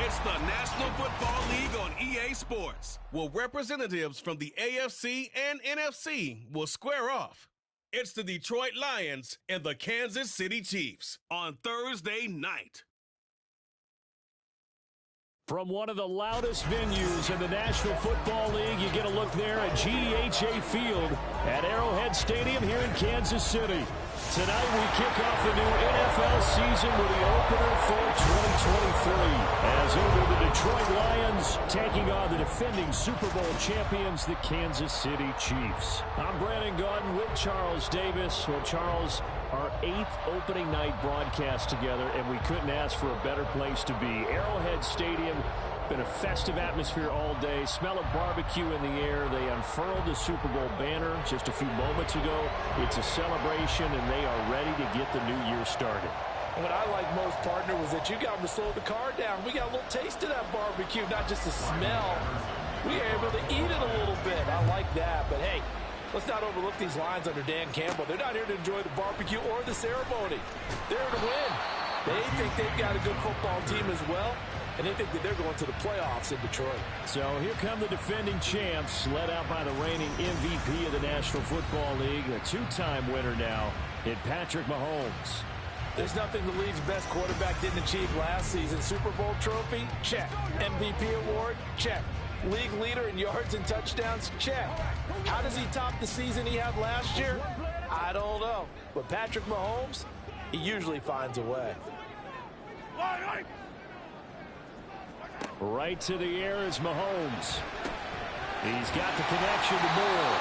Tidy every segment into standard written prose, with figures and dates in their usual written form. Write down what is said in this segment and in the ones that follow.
It's the National Football League on EA Sports, where representatives from the AFC and NFC will square off. It's the Detroit Lions and the Kansas City Chiefs on Thursday night. From one of the loudest venues in the National Football League, you get a look there at GEHA Field at Arrowhead Stadium here in Kansas City. Tonight we kick off the new NFL season with the opener for 2023. As over the Detroit Lions taking on the defending Super Bowl champions, the Kansas City Chiefs. I'm Brandon Gaudin with Charles Davis. Well, Charles, our 8th opening night broadcast together, and we couldn't ask for a better place to be. Arrowhead Stadium, been a festive atmosphere all day. Smell of barbecue in the air. They unfurled the Super Bowl banner just a few moments ago. It's a celebration, and they are ready to get the new year started. What I like most, partner, was that you got them to slow the car down. We got a little taste of that barbecue, not just the smell. We are able to eat it a little bit. I like that, but hey, let's not overlook these Lions under Dan Campbell. They're not here to enjoy the barbecue or the ceremony. They're here to win. They think they've got a good football team as well, and they think that they're going to the playoffs in Detroit. So here come the defending champs, led out by the reigning MVP of the National Football League, a two-time winner now in Patrick Mahomes. There's nothing the league's best quarterback didn't achieve last season. Super Bowl trophy? Check. MVP award? Check. League leader in yards and touchdowns? Check. How does he top the season he had last year? I don't know. But Patrick Mahomes, he usually finds a way. Right to the air is Mahomes. He's got the connection to Moore.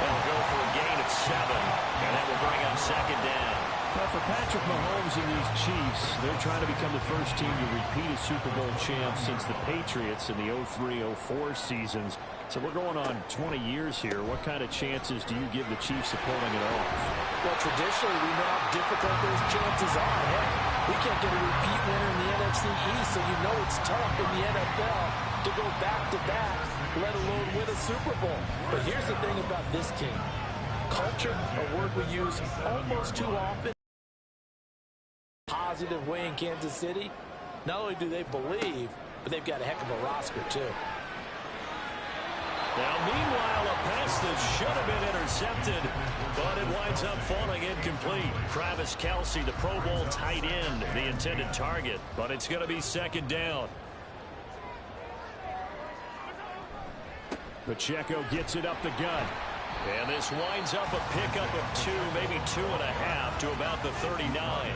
They'll go for a gain of 7, and that will bring up second down. Well, for Patrick Mahomes and these Chiefs, they're trying to become the first team to repeat as Super Bowl champs since the Patriots in the 03-04 seasons. So we're going on 20 years here. What kind of chances do you give the Chiefs of pulling it off? Well, traditionally, we know how difficult those chances are. Heck, we can't get a repeat winner in the NFC East, so you know it's tough in the NFL to go back-to-back, let alone win a Super Bowl. But here's the thing about this team. Culture, a word we use almost too often, positive way in Kansas City. Not only do they believe, but they've got a heck of a roster too. Now, meanwhile, a pass that should have been intercepted, but it winds up falling incomplete. Travis Kelce, the Pro Bowl tight end, the intended target, but it's going to be second down. Pacheco gets it up the gut. And this winds up a pickup of 2, maybe 2.5 to about the 39.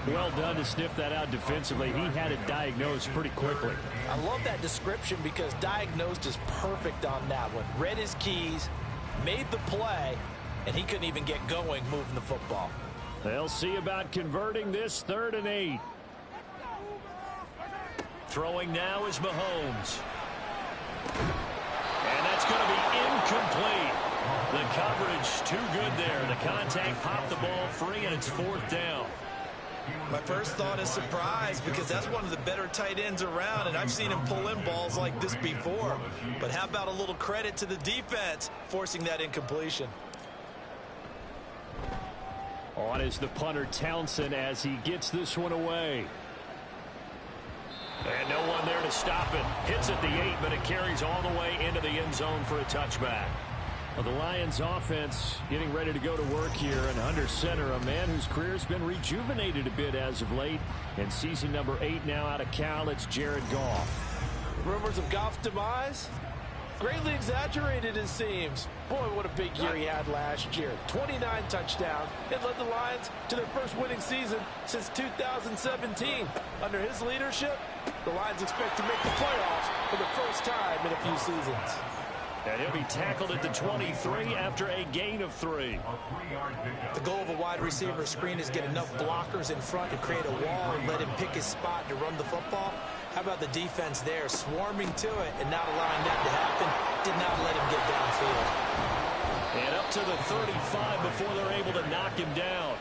Well done to sniff that out defensively. He had it diagnosed pretty quickly. I love that description because diagnosed is perfect on that one. Read his keys, made the play, and he couldn't even get going moving the football. They'll see about converting this 3rd and 8. Throwing now is Mahomes. And that's going to be incomplete. The coverage too good there. The contact popped the ball free, and it's 4th down. My first thought is surprise because that's one of the better tight ends around, and I've seen him pull in balls like this before. But how about a little credit to the defense forcing that incompletion? On is the punter Townsend as he gets this one away. And no one there to stop it. Hits at the 8, but it carries all the way into the end zone for a touchback. Well, the Lions offense getting ready to go to work here, and under center, a man whose career has been rejuvenated a bit as of late. In season number 8 now out of Cal, it's Jared Goff. Rumors of Goff's demise? Greatly exaggerated, it seems. Boy, what a big year he had last year. 29 touchdowns and led the Lions to their first winning season since 2017. Under his leadership, the Lions expect to make the playoffs for the first time in a few seasons. And he'll be tackled at the 23 after a gain of 3. The goal of a wide receiver screen is get enough blockers in front to create a wall and let him pick his spot to run the football. How about the defense there, swarming to it and not allowing that to happen? Did not let him get downfield. And up to the 35 before they're able to knock him down.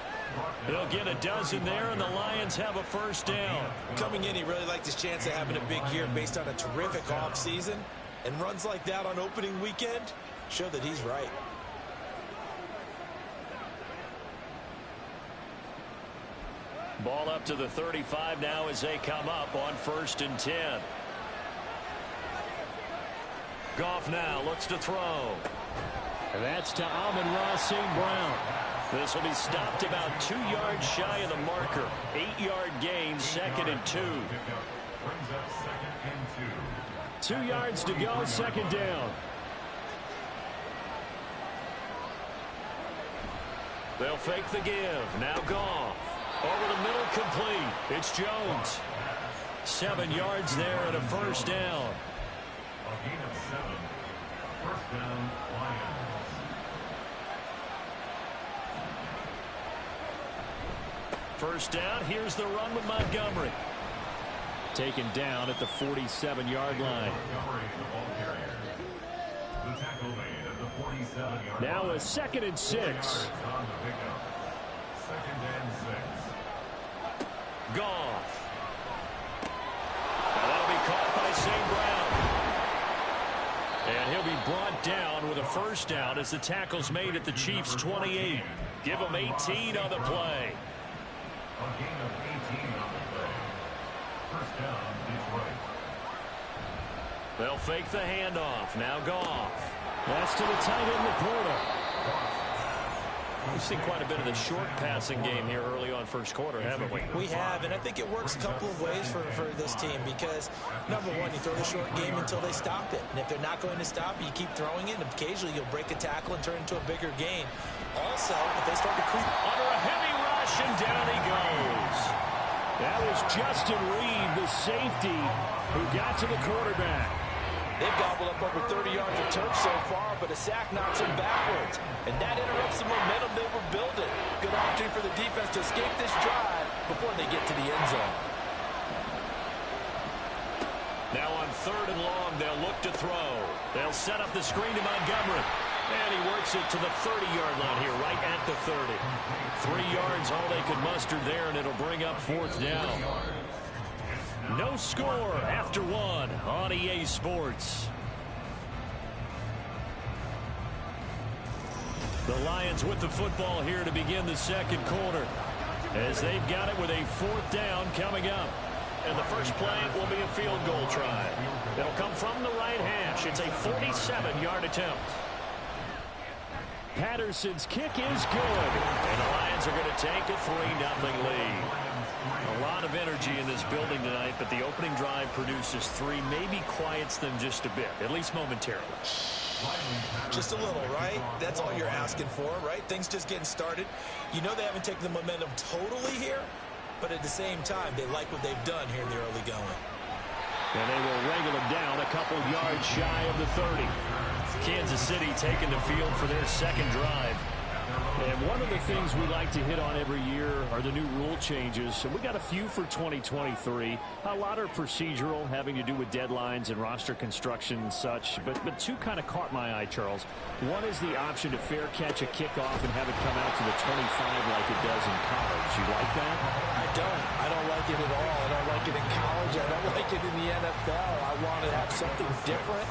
He'll get a dozen there, and the Lions have a first down. Coming in, he really liked his chance of having a big year based on a terrific offseason. And runs like that on opening weekend show that he's right. Ball up to the 35 now as they come up on 1st and 10. Goff now looks to throw. And that's to Amon-Ra St. Brown. This will be stopped about 2 yards shy of the marker. 8-yard gain, 2nd and 2. 2 yards to go, 2nd down. They'll fake the give. Now Goff. Over the middle, complete. It's Jones. 7 yards there and a 1st down. A gain of 7. 1st down, Lions. First down, here's the run with Montgomery. Taken down at the 47-yard line. Now a 2nd and 6. 2nd and 6. Goff. Now that'll be caught by St. Brown. And he'll be brought down with a 1st down as the tackle's made at the Chiefs' 28. Give them 18 on the play. A gain of 18 on the play. 1st down, Detroit. They'll fake the handoff. Now Goff. That's to the tight end, Laporta. We've seen quite a bit of the short passing game here early on 1st quarter, haven't we? We have, and I think it works a couple of ways for this team because, number one, you throw the short game until they stop it. And if they're not going to stop it, you keep throwing it, and occasionally you'll break a tackle and turn it into a bigger gain. Also, if they start to creep under a heavy rush, and down he goes. That was Justin Reed, the safety, who got to the quarterback. They've gobbled up over 30 yards of turf so far, but a sack knocks them backwards. And that interrupts the momentum they were building. Good opportunity for the defense to escape this drive before they get to the end zone. Now on 3rd and long, they'll look to throw. They'll set up the screen to Montgomery. And he works it to the 30-yard line here, right at the 30. 3 yards, all they could muster there, and it'll bring up 4th down. No score after 1 on EA Sports. The Lions with the football here to begin the 2nd quarter, as they've got it with a 4th down coming up. And the first play will be a field goal try. It'll come from the right hash. It's a 47-yard attempt. Patterson's kick is good. And the Lions are going to take a 3-0 lead. A lot of energy in this building tonight, but the opening drive produces 3, maybe quiets them just a bit, at least momentarily. just a little, right? That's all you're asking for, right? Things just getting started. You know they haven't taken the momentum totally here, but at the same time, they like what they've done here in the early going. And they will wrangle them down a couple yards shy of the 30. Kansas City taking the field for their 2nd drive. And one of the things we like to hit on every year are the new rule changes. And we got a few for 2023. A lot are procedural, having to do with deadlines and roster construction and such. But two kind of caught my eye, Charles. One is the option to fair catch a kickoff and have it come out to the 25 like it does in college. You like that? I don't like it at all. I don't like it in college. I don't like it in the NFL. I want to have something different.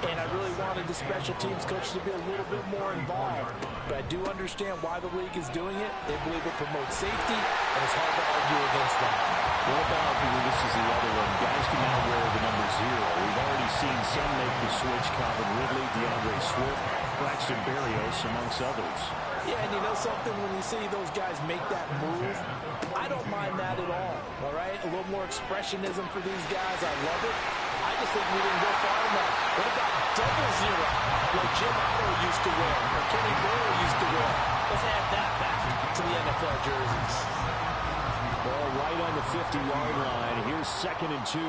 And I really wanted the special teams coach to be a little bit more involved. But I do understand why the league is doing it. They believe it promotes safety, and it's hard to argue against that. What about, this is the other one, guys can now wear the number 0. We've already seen some make the switch, Calvin Ridley, DeAndre Swift, Braxton Berrios, amongst others. Yeah, and you know something, when you see those guys make that move, I don't mind that at all right? A little more expressionism for these guys. I love it. I just think we didn't go far enough. What about double 0, like Jim Otto used to wear, or Kenny Burrow used to wear? Let's add that back to the NFL jerseys. Ball right on the 50-yard line. Here's 2nd and 2.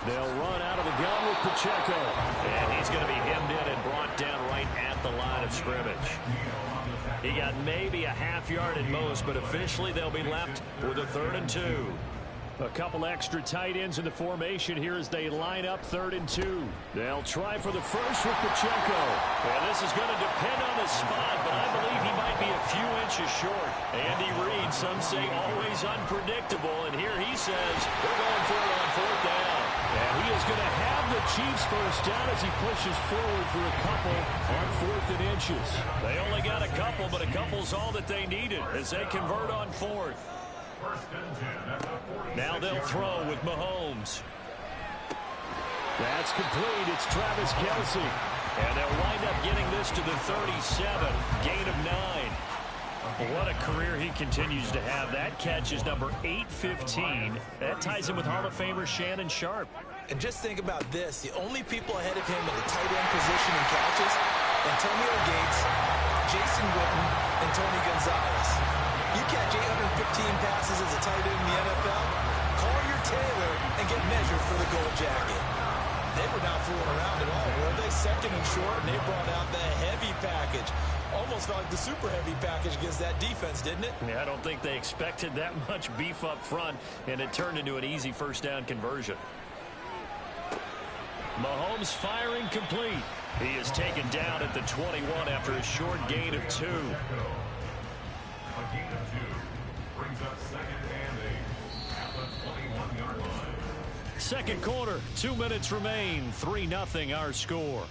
They'll run out of the gun with Pacheco. And he's going to be hemmed in and brought down right at the line of scrimmage. He got maybe a half yard at most, but officially they'll be left with a 3rd and 2. A couple extra tight ends in the formation here as they line up 3rd and 2. They'll try for the first with Pacheco. And this is going to depend on the spot, but I believe he might be a few inches short. Andy Reid, some say always unpredictable, and here he says they're going for it on 4th down. And he is going to have the Chiefs first down as he pushes forward for a couple on 4th and inches. They only got a couple, but a couple's all that they needed as they convert on 4th. Now they'll throw with Mahomes. That's complete. It's Travis Kelce. And they'll wind up getting this to the 37. Gain of 9. What a career he continues to have. That catch is number 815. That ties him with Hall of Famer Shannon Sharp. And just think about this. The only people ahead of him in the tight end position in catches, Antonio Gates, Jason Witten, and Tony Gonzalez. You catch 815 passes as a tight end in the NFL, call your tailor and get measured for the gold jacket. They were not fooling around at all, were they? Second and short, and they brought out the heavy package. Almost felt like the super heavy package against that defense, didn't it? Yeah, I don't think they expected that much beef up front, and it turned into an easy first down conversion. Mahomes firing complete. He is taken down at the 21 after a short gain of 2. A gain of 2 brings up 2nd and 8 at the 21-yard line. Second quarter, 2 minutes remain. 3-0 our score.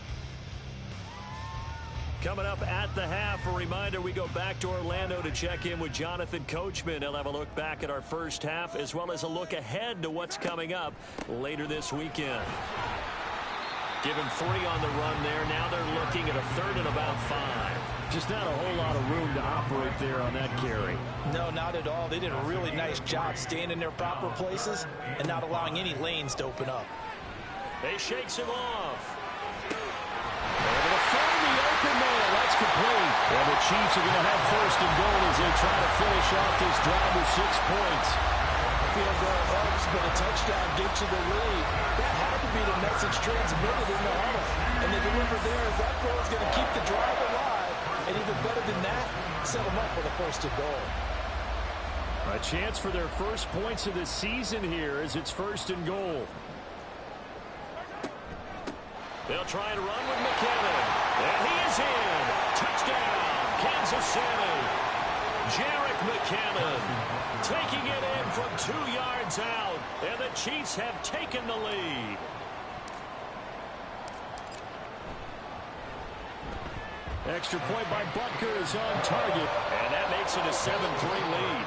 Coming up at the half, a reminder we go back to Orlando to check in with Jonathan Coachman. He'll have a look back at our first half as well as a look ahead to what's coming up later this weekend. Given 3 on the run there. Now they're looking at a 3rd and about 5. Just not a whole lot of room to operate there on that carry. No, not at all. They did a really nice job staying in their proper places and not allowing any lanes to open up. He shakes him off. Able to find the open man. That's complete. And the Chiefs are going to have 1st and goal as they try to finish off this drive with 6 points. Field goal helps, but a touchdown gets you the lead. That had to be the message transmitted in the huddle. And they deliver there as that goal is going to keep the drive alive. And even better than that, set them up with a 1st and goal. A chance for their first points of the season here as it's 1st and goal. They'll try and run with McKinnon. And he is in. Touchdown, Kansas City. Jerick McKinnon taking it in from 2 yards out. And the Chiefs have taken the lead. Extra point by Butker is on target. And that makes it a 7-3 lead.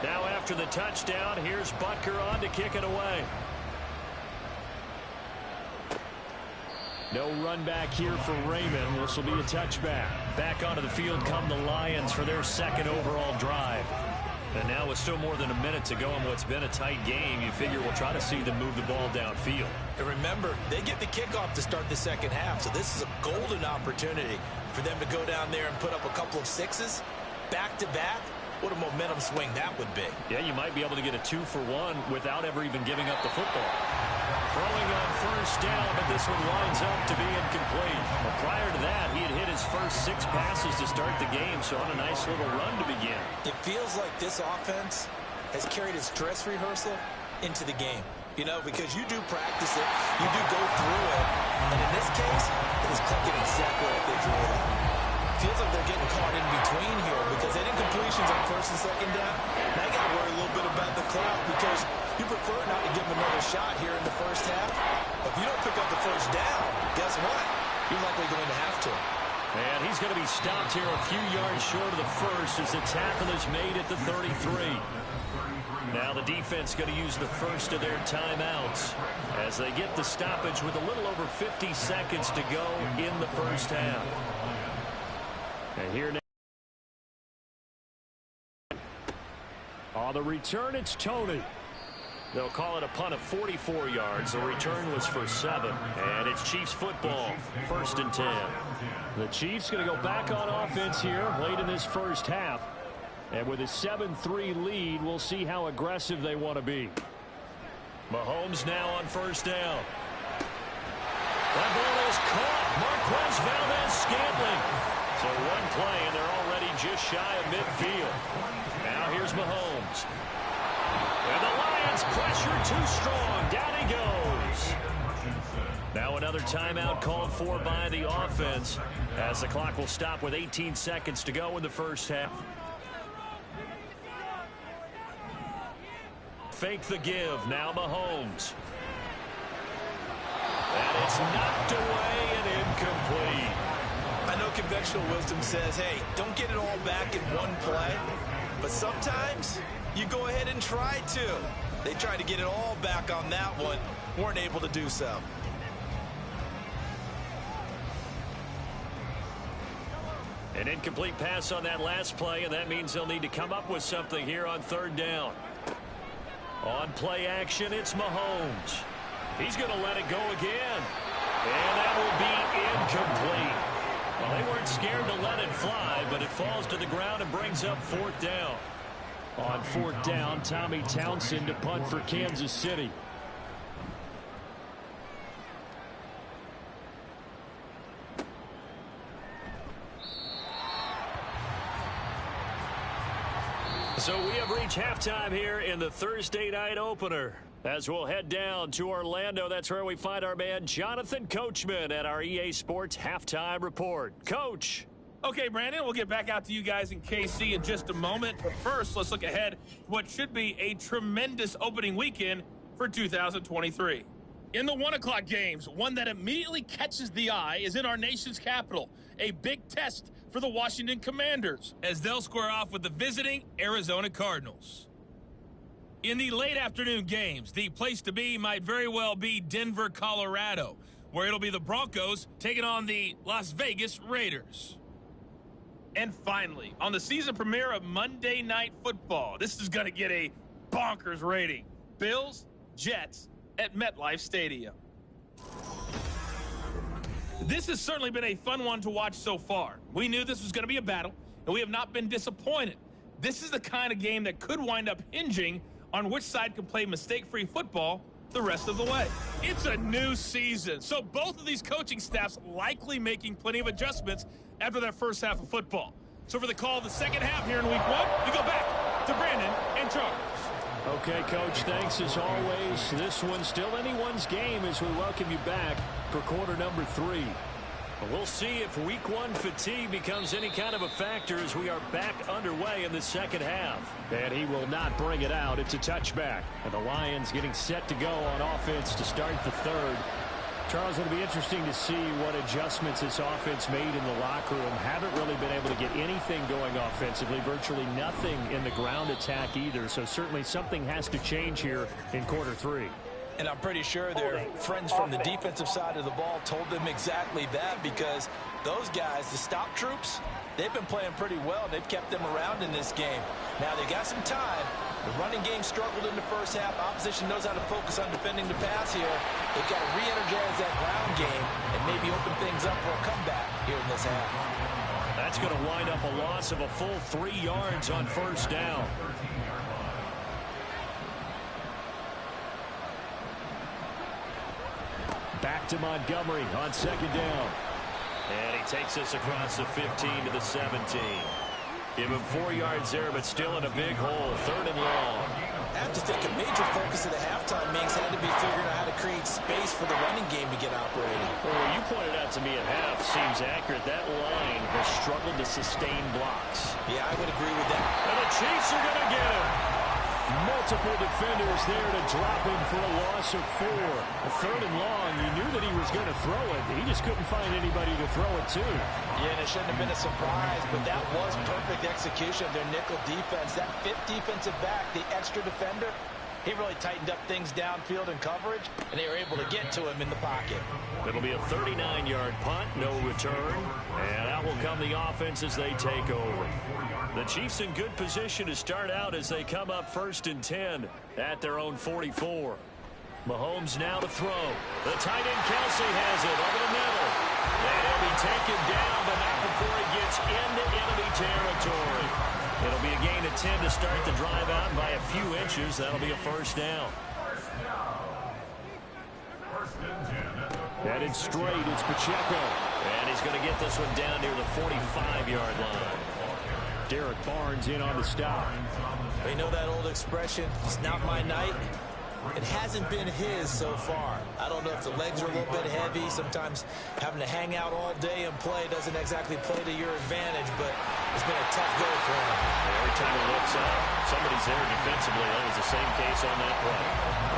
Now after the touchdown, here's Butker on to kick it away. No run back here for Raymond. This will be a touchback. Back onto the field come the Lions for their 2nd overall drive. And now with still more than a minute to go in what's been a tight game, you figure we'll try to see them move the ball downfield. And remember, they get the kickoff to start the second half, so this is a golden opportunity for them to go down there and put up a couple of 6s back-to-back. What a momentum swing that would be. Yeah, you might be able to get a 2-for-1 without ever even giving up the football. Throwing on 1st down, but this one lines up to be incomplete. But prior to that, he had hit his first 6 passes to start the game, so on a nice little run to begin. It feels like this offense has carried its dress rehearsal into the game. You know, because you do practice it, you do go through it, and in this case, it is clicking exactly like they drew it up. Feels like they're getting caught in between here because they didn't completions on 1st and 2nd down. Now you got to worry a little bit about the clock because you prefer not to give them another shot here in the first half. But if you don't pick up the 1st down, guess what? You're likely going to have to. And he's going to be stopped here a few yards short of the 1st as the tackle is made at the 33. Now the defense going to use the 1st of their timeouts as they get the stoppage with a little over 50 seconds to go in the first half. And here now. On the return, it's Tony. They'll call it a punt of 44 yards. The return was for 7. And it's Chiefs football, 1st and 10. The Chiefs going to go back on offense here late in this first half. And with a 7-3 lead, we'll see how aggressive they want to be. Mahomes now on 1st down. That ball is caught. Marquez Valdez-Scantling. So one play, and they're already just shy of midfield. Now here's Mahomes. And the Lions pressure too strong. Down he goes. Now another timeout called for by the offense as the clock will stop with 18 seconds to go in the first half. fake the give. Now Mahomes. And it's knocked away and incomplete. I know conventional wisdom says, hey, don't get it all back in one play. But sometimes you go ahead and try to. They tried to get it all back on that one. Weren't able to do so. An incomplete pass on that last play, and that means they'll need to come up with something here on third down. On play action, it's Mahomes. He's going to let it go again. And that will be incomplete. Well, they weren't scared to let it fly, but it falls to the ground and brings up fourth down. On fourth down, Tommy Townsend to punt for Kansas City. So we have reached halftime here in the Thursday night opener. As we'll head down to Orlando, that's where we find our man Jonathan Coachman at our EA Sports Halftime Report. Coach. Okay, Brandon, we'll get back out to you guys in KC in just a moment. But first, let's look ahead to what should be a tremendous opening weekend for 2023. In the 1 o'clock games, one that immediately catches the eye is in our nation's capital. A big test for the Washington Commanders as they'll square off with the visiting Arizona Cardinals. In the late afternoon games, the place to be might very well be Denver, Colorado, where it'll be the Broncos taking on the Las Vegas Raiders. And finally, on the season premiere of Monday Night Football, this is going to get a bonkers rating. Bills, Jets at MetLife Stadium. This has certainly been a fun one to watch so far. We knew this was going to be a battle, and we have not been disappointed. This is the kind of game that could wind up hinging on which side can play mistake-free football the rest of the way. It's a new season, so both of these coaching staffs likely making plenty of adjustments after their first half of football. So for the call of the second half here in week one, we go back to Brandon and Charles. Okay, Coach, thanks as always. This one's still anyone's game as we welcome you back for quarter number 3. We'll see if week one fatigue becomes any kind of a factor as we are back underway in the second half. And he will not bring it out. It's a touchback. And the Lions getting set to go on offense to start the third. Charles, it'll be interesting to see what adjustments this offense made in the locker room. Haven't really been able to get anything going offensively. Virtually nothing in the ground attack either. So certainly something has to change here in quarter 3. And I'm pretty sure their friends from the defensive side of the ball told them exactly that, because those guys, the stop troops, they've been playing pretty well. They've kept them around in this game. Now, they got some time. The running game struggled in the first half. Opposition knows how to focus on defending the pass here. They've got to re-energize that ground game and maybe open things up for a comeback here in this half. That's going to wind up a loss of a full 3 yards on first down. Back to Montgomery on second down. And he takes us across the 15 to the 17. Give him 4 yards there, but still in a big hole. Third and long. I have to think a major focus of the halftime meetings had to be figuring out how to create space for the running game to get operating. Well, you pointed out to me at half seems accurate. That line has struggled to sustain blocks. Yeah, I would agree with that. And the Chiefs are going to get him. Multiple defenders there to drop him for a loss of 4. A third and long, you knew that he was going to throw it. He just couldn't find anybody to throw it to. Yeah, and it shouldn't have been a surprise, but that was perfect execution of their nickel defense. That fifth defensive back, the extra defender, he really tightened up things downfield in coverage, and they were able to get to him in the pocket. It'll be a 39-yard punt, no return, and out will come the offense as they take over. The Chiefs in good position to start out as they come up 1st and 10 at their own 44. Mahomes now to throw. The tight end Kelsey has it over the middle. And he'll be taken down, but not before he gets into enemy territory. It'll be a gain of 10 to start the drive out by a few inches. That'll be a first down. Headed straight, it's Pacheco. And he's going to get this one down near the 45-yard line. Derek Barnes in on the stop. We know that old expression, it's not my night. It hasn't been his so far. I don't know if the legs are a little bit heavy. Sometimes having to hang out all day and play doesn't exactly play to your advantage, but it's been a tough go for him. Every time he looks up, Somebody's there defensively. That was the same case on that play.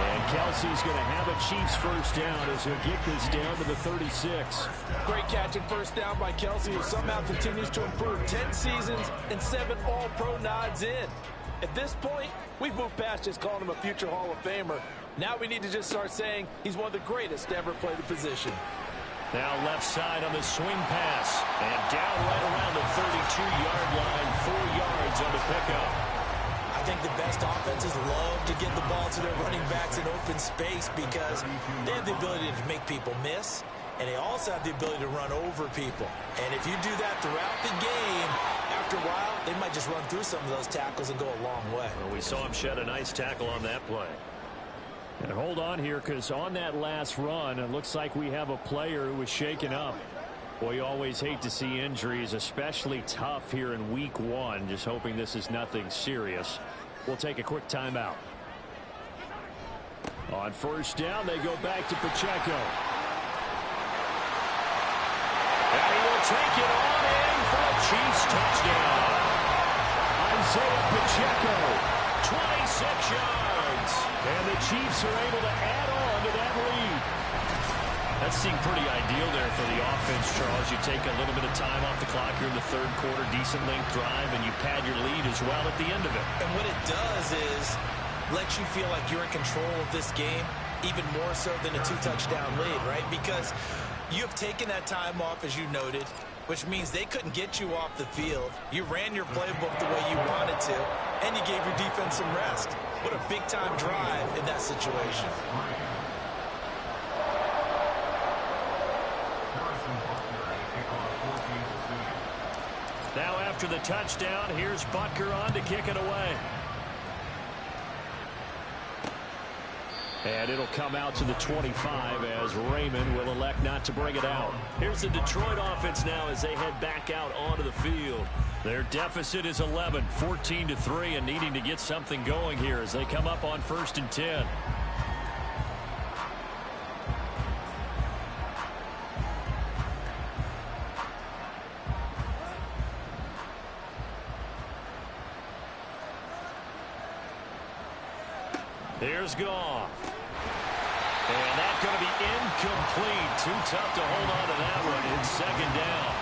And Kelsey's going to have a Chiefs first down as he'll get this down to the 36. Great catch and first down by Kelsey, who somehow continues to improve. 10 seasons and 7 All-Pro nods in. At this point, we've moved past just calling him a future Hall of Famer. Now we need to just start saying he's one of the greatest to ever play the position. Now left side on the swing pass. And down right around the 32-yard line, 4 yards on the pickup. I think the best offenses love to get the ball to their running backs in open space because they have the ability to make people miss, and they also have the ability to run over people. And if you do that throughout the game, after a while, they might just run through some of those tackles and go a long way. Well, we saw him shed a nice tackle on that play. And hold on here, because on that last run, it looks like we have a player who was shaken up. Well, you always hate to see injuries, especially tough here in week 1. Just hoping this is nothing serious. We'll take a quick timeout. On first down, they go back to Pacheco. And he will take it on in for a Chiefs touchdown. Isaiah Pacheco. 26 yards. And the Chiefs are able to add on to that lead. That seemed pretty ideal there for the offense, Charles. You take a little bit of time off the clock here in the third quarter, decent length drive, and you pad your lead as well at the end of it. And what it does is let you feel like you're in control of this game, even more so than a 2-touchdown lead, right? Because you have taken that time off, as you noted, which means they couldn't get you off the field. You ran your playbook the way you wanted to, and you gave your defense some rest. What a big-time drive in that situation. Now after the touchdown, here's Butker on to kick it away. And it'll come out to the 25 as Raymond will elect not to bring it out. Here's the Detroit offense now as they head back out onto the field. Their deficit is 11, 14-3, and needing to get something going here as they come up on 1st and 10. Here's Goff. And that's going to be incomplete. Too tough to hold on to that one. It's 2nd down.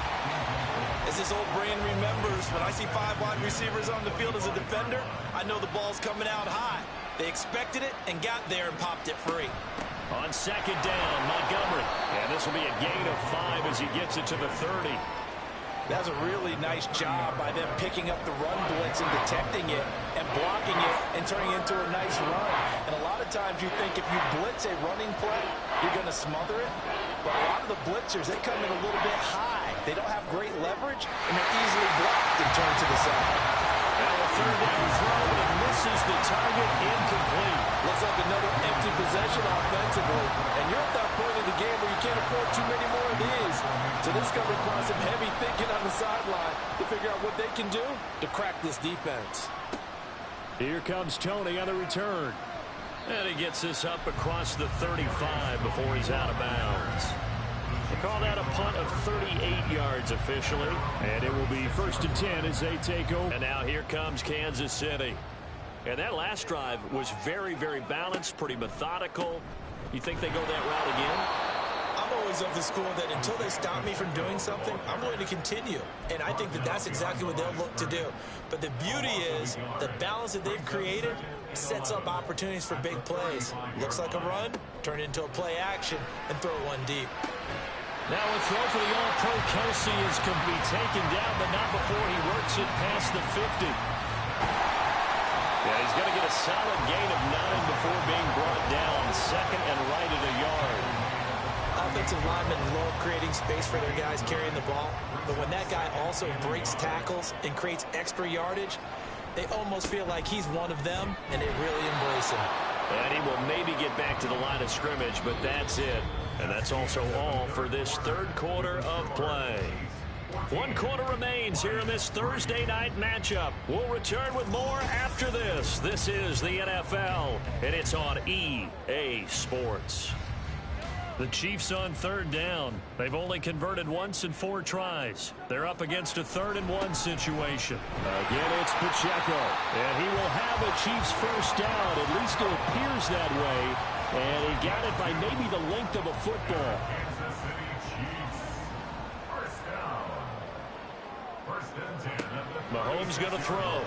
As this old brain remembers, when I see 5 wide receivers on the field as a defender, I know the ball's coming out high. They expected it and got there and popped it free. On 2nd down, Montgomery. And this will be a gain of 5 as he gets it to the 30. That's a really nice job by them picking up the run blitz and detecting it and blocking it and turning it into a nice run. And a lot of times you think if you blitz a running play, you're going to smother it. But a lot of the blitzers, they come in a little bit high. They don't have great leverage, and they're easily blocked and turned to the side. Now a 3rd down throw, and misses the target, incomplete. Looks like another empty possession offensively. And you're at that point in the game where you can't afford too many more of these. So this is going to require some heavy thinking on the sideline to figure out what they can do to crack this defense. Here comes Tony on the return. And he gets this up across the 35 before he's out of bounds. They call that a punt of 38 yards officially. And it will be 1st and 10 as they take over. And now here comes Kansas City. And that last drive was very, very balanced, pretty methodical. You think they go that route again? I'm always of the school that until they stop me from doing something, I'm going to continue. And I think that that's exactly what they'll look to do. But the beauty is the balance that they've created sets up opportunities for big plays. Looks like a run, turn it into a play action, and throw one deep. Now a throw for the All-Pro Kelsey is going to be taken down, but not before he works it past the 50. Yeah, he's going to get a solid gain of 9 before being brought down. 2nd and right at a yard. Offensive linemen love creating space for their guys carrying the ball, but when that guy also breaks tackles and creates extra yardage, they almost feel like he's one of them, and they really embrace him. And he will maybe get back to the line of scrimmage, but that's it. And that's also all for this 3rd quarter of play. 1 quarter remains here in this Thursday night matchup. We'll return with more after this. This is the NFL, and it's on EA Sports. The Chiefs on third down. They've only converted once in 4 tries. They're up against a 3rd-and-1 situation. Again, it's Pacheco. And he will have a Chiefs first down. At least it appears that way. And he got it by maybe the length of a football. Kansas City Chiefs. First down. First and 10 at the Mahomes going to throw.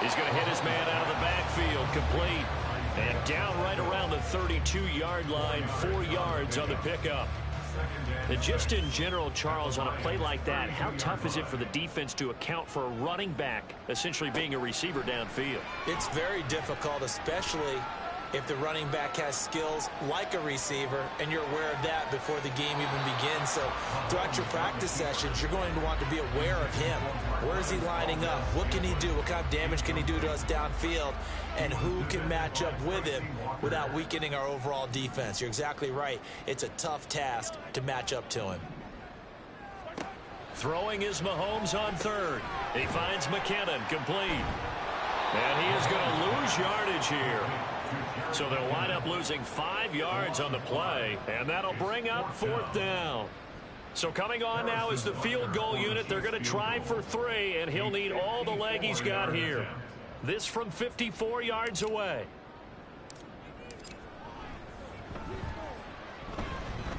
He's going to hit his man out of the backfield. Complete. And down right around the 32-yard line, 4 yards on the pickup. And just in general, Charles, on a play like that, how tough is it for the defense to account for a running back essentially being a receiver downfield? It's very difficult, especially if the running back has skills like a receiver, and you're aware of that before the game even begins. So throughout your practice sessions, you're going to want to be aware of him. Where is he lining up? What can he do? What kind of damage can he do to us downfield? And who can match up with him without weakening our overall defense? You're exactly right. It's a tough task to match up to him. Throwing is Mahomes on third. He finds McKinnon, complete. And he is going to lose yardage here. So they'll wind up losing 5 yards on the play, and that'll bring up 4th down. So coming on now is the field goal unit. They're going to try for 3, and he'll need all the leg he's got here. This from 54 yards away.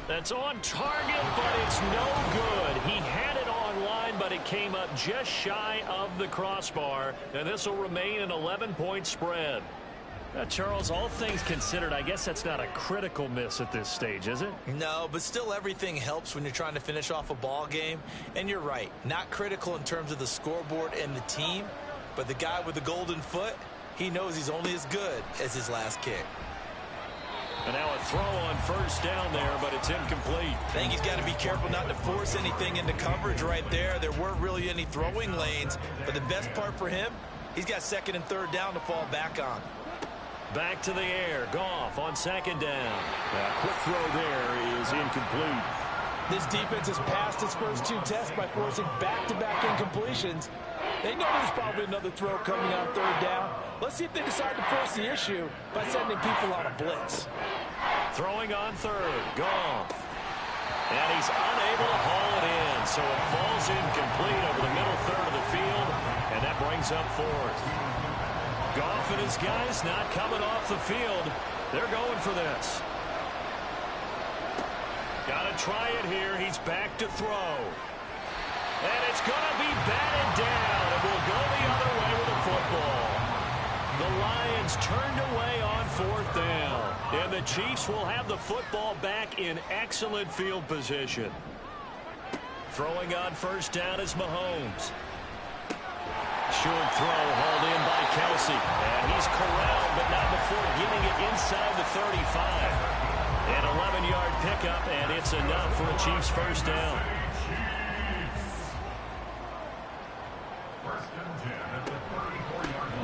That's on target, but it's no good. He had it online, but it came up just shy of the crossbar, and this will remain an 11-point spread. Charles, all things considered, I guess that's not a critical miss at this stage, is it? No, but still everything helps when you're trying to finish off a ball game. And you're right, not critical in terms of the scoreboard and the team, but the guy with the golden foot, he knows he's only as good as his last kick. And now a throw on first down there, but it's incomplete. I think he's got to be careful not to force anything into coverage right there. There weren't really any throwing lanes, but the best part for him, he's got 2nd and 3rd down to fall back on. Back to the air. Goff on 2nd down. That quick throw there is incomplete. This defense has passed its first 2 tests by forcing back-to-back incompletions. They know there's probably another throw coming on 3rd down. Let's see if they decide to force the issue by sending people on a blitz. Throwing on 3rd. Goff. And he's unable to haul it in, so it falls incomplete over the middle 3rd of the field, and that brings up 4th. Goff and his guys not coming off the field. They're going for this. Got to try it here. He's back to throw. And it's going to be batted down, and we'll go the other way with the football. The Lions turned away on 4th down, and the Chiefs will have the football back in excellent field position. Throwing on first down is Mahomes. Short throw hauled in by Kelsey. And he's corralled, but not before getting it inside the 35. An 11-yard pickup, and it's enough for a Chiefs first down.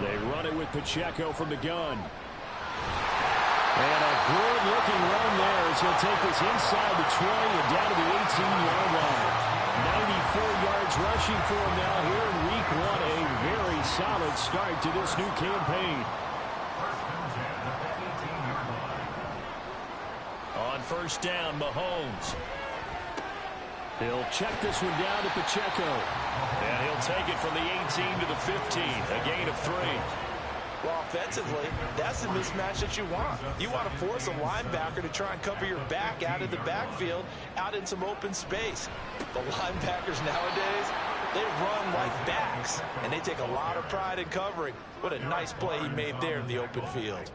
They run it with Pacheco from the gun. And a good-looking run there as he'll take this inside the 20 and down to the 18-yard line. 94 yards rushing for him now here in week 1. A very solid start to this new campaign. On first down, Mahomes. He'll check this one down to Pacheco. And he'll take it from the 18 to the 15, a gain of 3. Well, offensively, that's the mismatch that you want. You want to force a linebacker to try and cover your back out of the backfield, out in some open space. The linebackers nowadays, they run like backs, and they take a lot of pride in covering. What a nice play he made there in the open field.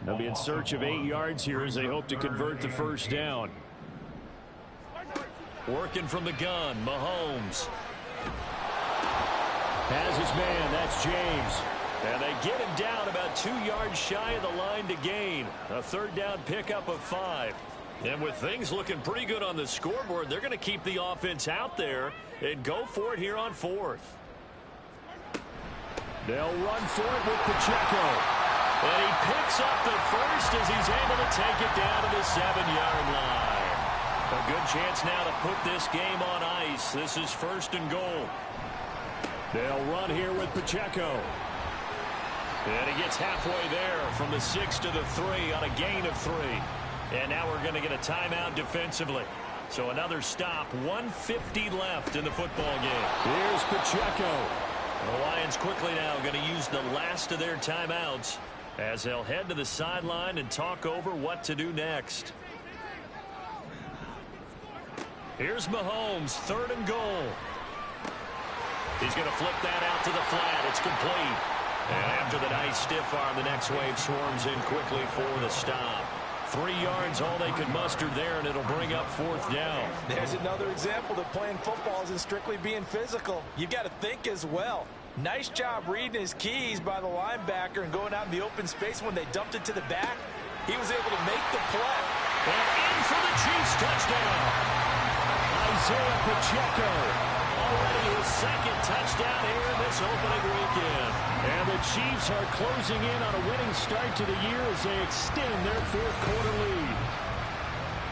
They'll be in search of 8 yards here as they hope to convert the first down. Working from the gun, Mahomes. Has his man, that's James. And they get him down about 2 yards shy of the line to gain. A 3rd down pickup of 5. And with things looking pretty good on the scoreboard, they're going to keep the offense out there and go for it here on 4th. They'll run for it with Pacheco. And he picks up the first as he's able to take it down to the 7-yard line. A good chance now to put this game on ice. This is 1st and goal. They'll run here with Pacheco. And he gets halfway there from the 6 to the 3 on a gain of 3. And now we're going to get a timeout defensively. So another stop, 1:50 left in the football game. Here's Pacheco. The Lions quickly now going to use the last of their timeouts as they'll head to the sideline and talk over what to do next. Here's Mahomes, 3rd and goal. He's going to flip that out to the flat. It's complete. And after the nice stiff arm, the next wave swarms in quickly for the stop. 3 yards, all they could muster there, and it'll bring up 4th down. There's another example that playing football isn't strictly being physical. You've got to think as well. Nice job reading his keys by the linebacker and going out in the open space when they dumped it to the back. He was able to make the play. And in for the Chiefs touchdown. Isaiah Pacheco. Already his 2nd touchdown here in this opening weekend. And the Chiefs are closing in on a winning start to the year as they extend their 4th quarter lead.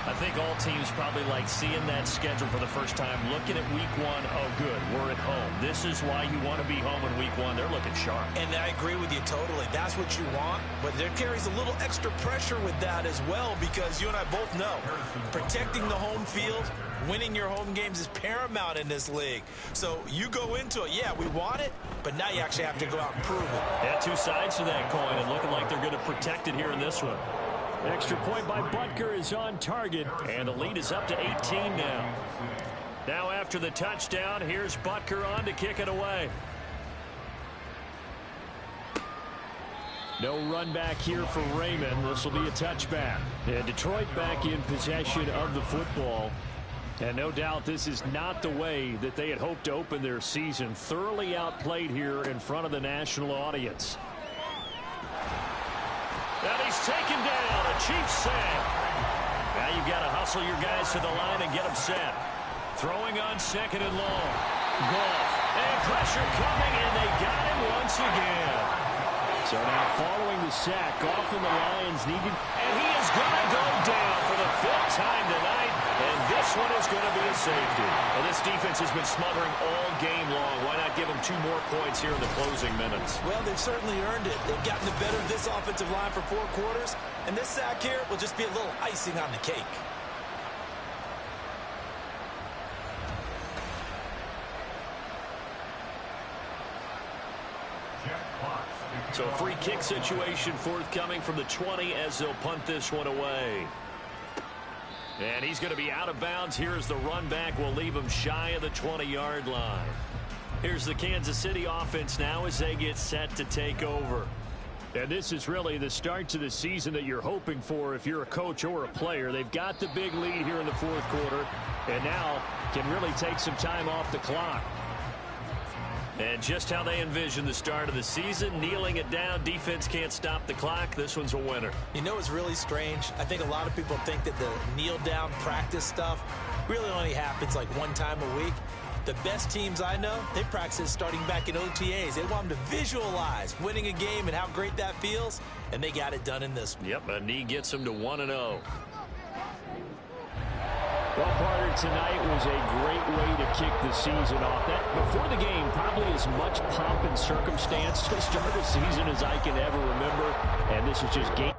I think all teams probably like seeing that schedule for the first time, looking at week 1. Oh, good, we're at home. This is why you want to be home in week 1. They're looking sharp. And I agree with you totally. That's what you want. But there carries a little extra pressure with that as well, because you and I both know protecting the home field, winning your home games is paramount in this league. So you go into it, yeah, we want it, but now you actually have to go out and prove it. Yeah, 2 sides to that coin, and looking like they're going to protect it here in this one. Extra point by Butker is on target. And the lead is up to 18 now. Now after the touchdown, here's Butker on to kick it away. No run back here for Raymond. This will be a touchback. And Detroit back in possession of the football. And no doubt this is not the way that they had hoped to open their season. Thoroughly outplayed here in front of the national audience. And he's taken down. A Chiefs sack. Now you've got to hustle your guys to the line and get them set. Throwing on 2nd and long. Goff. And pressure coming, and they got him once again. So now following the sack, Goff and the Lions needed. And he is going to go down for the 5th time tonight. And this one is going to be a safety. Well, this defense has been smothering all game long. Why not give them 2 more points here in the closing minutes? Well, they've certainly earned it. They've gotten the better of this offensive line for 4 quarters. And this sack here will just be a little icing on the cake. So a free kick situation forthcoming from the 20 as they'll punt this one away. And he's going to be out of bounds. Here's the run back. We'll leave him shy of the 20-yard line. Here's the Kansas City offense now as they get set to take over. And this is really the start to the season that you're hoping for if you're a coach or a player. They've got the big lead here in the 4th quarter and now can really take some time off the clock. And just how they envision the start of the season, kneeling it down, defense can't stop the clock. This one's a winner. You know, it's really strange. I think a lot of people think that the kneel-down practice stuff really only happens like 1 time a week. The best teams I know, they practice starting back in OTAs. They want them to visualize winning a game and how great that feels, and they got it done in this one. Yep, a knee gets them to 1-0. Well, partner, tonight was a great way to kick the season off. That before the game, probably as much pomp and circumstance to start a season as I can ever remember. And this is just game.